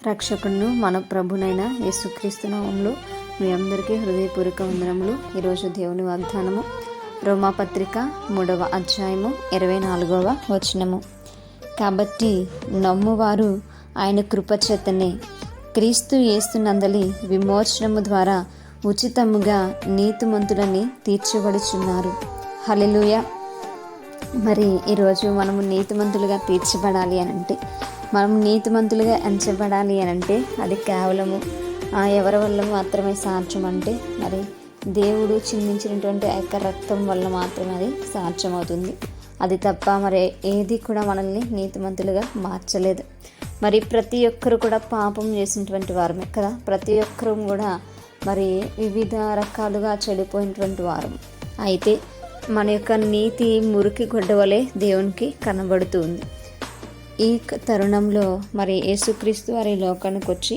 రక్షకుడును మన ప్రభునైన యేసుక్రీస్తు నామములో మీ అందరికీ హృదయపూర్వక వందనములు. ఈరోజు దేవుని వాగ్దానము రోమాపత్రిక 3వ అధ్యాయము 24వ వచనము. కాబట్టి నమ్మువారు ఆయన కృపచేతనే క్రీస్తు యేసునందలి విమోచనము ద్వారా ఉచితముగా నీతిమంతులని తీర్చబడుచున్నారు. హల్లెలూయా. మరి ఈరోజు మనము నీతిమంతులుగా తీర్చబడాలి అనంటే, మనం నీతిమంతులుగా ఎంచబడాలి అనంటే అది కేవలము ఎవరి వల్ల మాత్రమే సాధ్యం అంటే, మరి దేవుడు చిందించినటువంటి ఆ యొక్క రక్తం వల్ల మాత్రమే అది సాధ్యమవుతుంది. అది తప్ప మరి ఏది కూడా మనల్ని నీతిమంతులుగా మార్చలేదు. మరి ప్రతి ఒక్కరు కూడా పాపం చేసినటువంటి వారమే కదా. ప్రతి ఒక్కరూ కూడా మరి వివిధ రకాలుగా చెడిపోయినటువంటి వారం. అయితే మన యొక్క నీతి మురికి గొడ్డ వలె దేవునికి కనబడుతుంది. ఈ తరుణంలో మరి యేసుక్రీస్తు వారి లోకానికి వచ్చి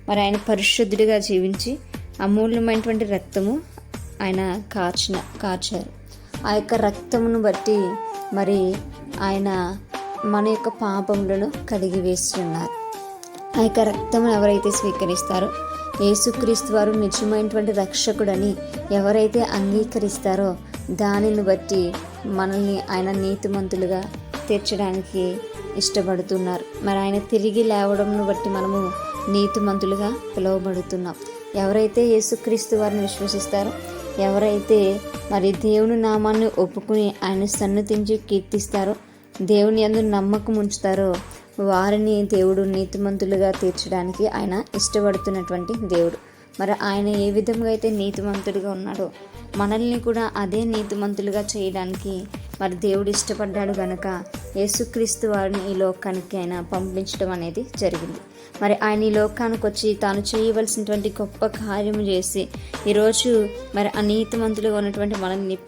మరి ఆయన పరిశుద్ధుడిగా జీవించి అమూల్యమైనటువంటి రక్తము ఆయన కార్చారు. ఆ యొక్క రక్తమును బట్టి మరి ఆయన మన యొక్క పాపములను కడిగి వేస్తున్నారు. ఆ యొక్క రక్తమును ఎవరైతే స్వీకరిస్తారో, యేసుక్రీస్తు వారు నిజమైనటువంటి రక్షకుడని ఎవరైతే అంగీకరిస్తారో దానిని బట్టి మనల్ని ఆయన నీతిమంతులుగా తీర్చడానికి ఇష్టపడుతున్నారు. మరి ఆయన తిరిగి లేవడంను బట్టి మనము నీతిమంతులుగా పిలువబడుతున్నాం. ఎవరైతే యేసుక్రీస్తు వారిని విశ్వసిస్తారో, ఎవరైతే మరి దేవుని నామాన్ని ఒప్పుకుని ఆయన సన్నుతించి కీర్తిస్తారో, దేవుని యందు నమ్మకం ఉంచుతారో వారిని దేవుడు నీతిమంతులుగా తీర్చడానికి ఆయన ఇష్టపడుతున్నటువంటి దేవుడు. మరి ఆయన ఏ విధంగా అయితే నీతిమంతుడిగా ఉన్నాడో మనల్ని కూడా అదే నీతిమంతులుగా చేయడానికి మరి దేవుడు ఇష్టపడ్డాడు గనక యేసుక్రీస్తు వారిని ఈ లోకానికి ఆయన పంపించడం అనేది జరిగింది. మరి ఆయన ఈ లోకానికి వచ్చి తాను చేయవలసినటువంటి గొప్ప కార్యము చేసి ఈరోజు మరి అనీతిమంతులుగా ఉన్నటువంటి మనల్ని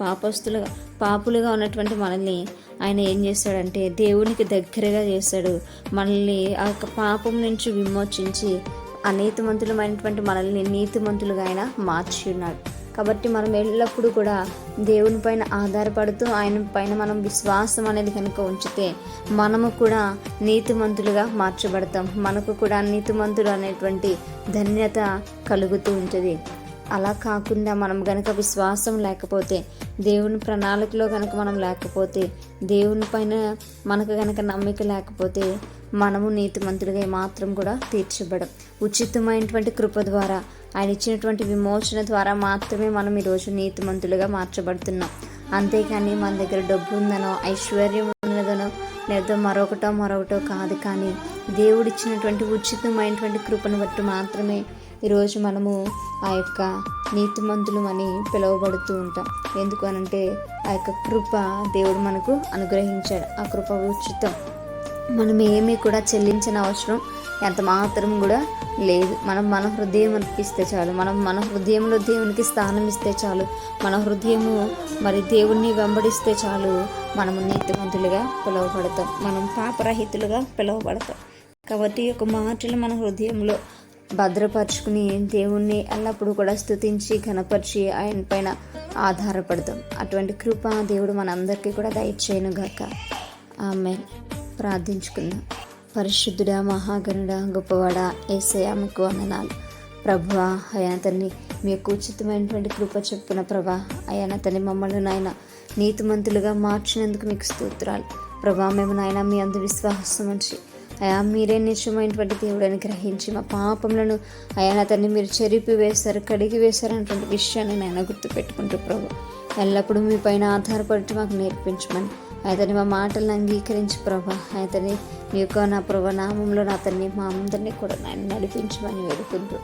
పాపులుగా ఉన్నటువంటి మనల్ని ఆయన ఏం చేశాడంటే దేవునికి దగ్గరగా చేశాడు. మనల్ని ఆ యొక్క పాపం నుంచి విమోచించి అనీతిమంతులమైనటువంటి మనల్ని నీతిమంతులుగా ఆయన మార్చి ఉన్నాడు. కాబట్టి మనం ఎల్లప్పుడూ కూడా దేవుని పైన ఆధారపడుతూ ఆయన పైన మనం విశ్వాసం అనేది కనుక ఉంచితే మనము కూడా నీతిమంతులుగా మార్చబడతాం. మనకు కూడా నీతిమంతుడు అనేటువంటి ధన్యత కలుగుతూ ఉంటుంది. అలా కాకుండా మనం గనక విశ్వాసం లేకపోతే, దేవుని ప్రణాళికలో కనుక మనం లేకపోతే, దేవుని పైన మనకు గనక నమ్మిక లేకపోతే మనము నీతిమంతులుగా మాత్రం కూడా తీర్చబడం. ఉచితమైనటువంటి కృప ద్వారా ఆయన ఇచ్చినటువంటి విమోచన ద్వారా మాత్రమే మనం ఈరోజు నీతిమంతులుగా మార్చబడుతున్నాం. అంతేకాని మన దగ్గర డబ్బు ఉందనో, ఐశ్వర్యం ఉన్నదనో, లేదా మరొకటో కాదు. కానీ దేవుడిచ్చినటువంటి ఉచితమైనటువంటి కృపను బట్టి మాత్రమే ఈరోజు మనము ఆ యొక్క నీతిమంతులు అని పిలువబడుతూ ఉంటాం. ఎందుకు అనంటే ఆ యొక్క కృప దేవుడు మనకు అనుగ్రహించాడు. ఆ కృప ఉచితం. మనం ఏమీ కూడా చెల్లించిన అవసరం ఎంత మాత్రం కూడా లేదు. మనం మన హృదయం అర్పిస్తే చాలు, మనం మన హృదయంలో దేవునికి స్థానం ఇస్తే చాలు, మన హృదయము మరి దేవుణ్ణి వెంబడిస్తే చాలు, మనము నీతిమంతులుగా పిలువబడతాం, మనం పాపరహితులుగా పిలువబడతాం. కాబట్టి ఒక మాటలు మన హృదయంలో భద్రపరుచుకుని దేవుణ్ణి ఎల్లప్పుడూ కూడా స్తుతించి ఘనపరిచి ఆయన పైన ఆధారపడతాం. అటువంటి కృప దేవుడు మనందరికీ కూడా దయచేయునుగాక. ఆమేన్. ప్రార్థించుకుందాం. పరిశుద్ధుడా, మహాగణుడా, గొప్పవాడా, యేసయ్యా మీకు వందనాలు. ప్రభువా, అయ్యా తండ్రి, మీ యొక్క ఉచితమైనటువంటి కృప చొప్పున ప్రభా అయ్యా తండ్రి మమ్మల్ని నాయన నీతిమంతులుగా మార్చినందుకు మీకు స్తోత్రాలు. ప్రభా, మేము నాయన మీ అందు విశ్వాసం ఉంచి అయా మీరే నిజమైనటువంటి దేవుడని గ్రహించి మా పాపములను అయా తండ్రి మీరు చెరిపి వేశారు, కడిగి వేశారు అన్నటువంటి విషయాన్ని నేను గుర్తుపెట్టుకుంటూ ప్రభు ఎల్లప్పుడూ మీ పైన ఆధారపడి మాకు నేర్పించమని అతని మా మాటలను అంగీకరించి ప్రభా అతని మీ యొక్క నా ప్రభా నామంలో అతన్ని మా అందరినీ కూడా నేను నడిపించమని వేడుకుంటూ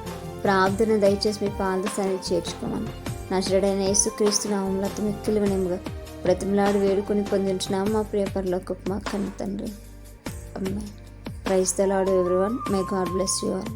ప్రార్థన దయచేసి మీ పాదశాన్ని చేర్చుకోమని నజరేయుడైన యేసుక్రీస్తు నామంలో అతని మిక్కిలి వినయముగా బ్రతిమలాడి వేడుకొని పొందించున్నాము మా ప్రియ పరలోకపు మా కన్న తండ్రి. Praise the Lord everyone. May God bless you all.